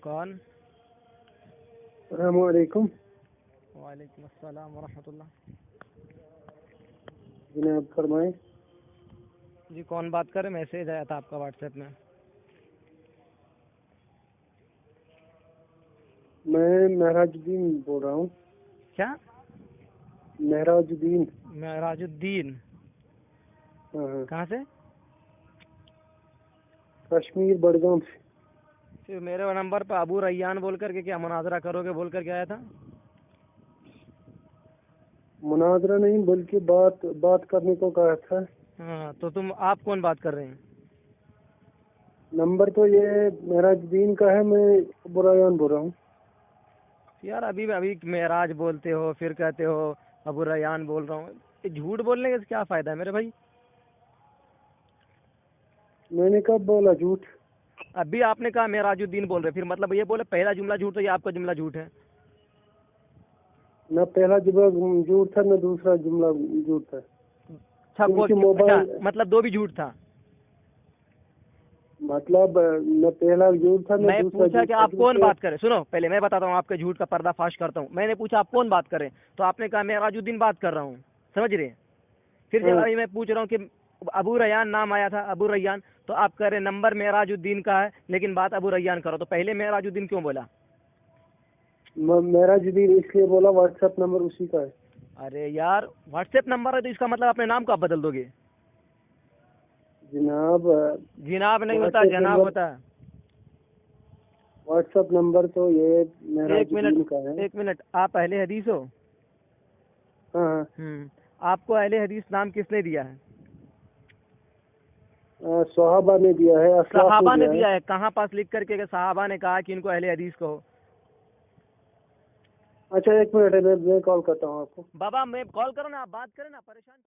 कौन? अस्सलामुअलैकुम। वालेकुम अस्सलाम वरहमतुल्लाह। जनाब फरमाएं। जी कौन बात कर रहे? मैसेज आया था आपका व्हाट्सएप में। मैं महराजुद्दीन बोल रहा हूँ। क्या? महराजुद्दीन। महराजुद्दीन। हाँ, कहाँ से? कश्मीर बडगाम से। फिर मेरे नंबर पर अबू रैयान बोल करके क्या मुनाजरा करोगे बोल करके आया था? मुनाजरा नहीं बल्कि बात करने को कहा था। हाँ, तो आप कौन बात कर रहे हैं? नंबर तो ये महराजुद्दीन का है, मैं अबू रैयान बोल रहा हूँ। यार अभी अभी मेराज बोलते हो, फिर कहते हो अबू रैयान बोल रहा हूँ। ये झूठ बोलने का क्या फायदा है मेरे भाई? मैंने कब बोला झूठ? अभी आपने कहा मेराजुद्दीन बोल रहे, फिर मतलब ये बोले पहला जुमला झूठ, तो ये आपका जुमला झूठ है। न पहला जुमला झूठ था न दूसरा जुमला झूठ था। अच्छा मोबाइल मतलब दो भी झूठ था। मतलब न पहला झूठ था न मैं दूसरा पूछा झूठ कि था। आप कौन बात करें। सुनो, पहले मैं बताता हूँ, आपके झूठ का पर्दाफाश करता हूँ। मैंने पूछा आप कौन बात करें, तो आपने कहा मेराजुद्दीन बात कर रहा हूँ। समझ रहे? फिर जब अभी मैं पूछ रहा हूँ कि अबू रैयान नाम आया था, अबू रैयान, तो आप कह रहे नंबर मेराजुद्दीन का है लेकिन बात अबू रैयान करो। तो पहले मेराजुद्दीन क्यों बोला? महराजुद्दीन इसलिए बोला व्हाट्सएप नंबर उसी का है। अरे यार व्हाट्सएप नंबर है तो इसका मतलब अपने नाम को आप बदल दोगे? जनाब जिनाब नहीं होता, जनाब होता है। व्हाट्सएप नंबर तो ये महराजुद्दीन का है। एक मिनट, आप अहले हदीस हो? हाँ। आपको अहले हदीस नाम किसने दिया है? सहाबा ने दिया है, सहाबा ने दिया है। कहाँ पास लिख करके कि सहाबा ने कहा कि इनको अहले हदीस कहो? अच्छा एक मिनट, मैं कॉल करता हूँ आपको। बाबा मैं कॉल करो ना, आप बात करें ना, परेशान।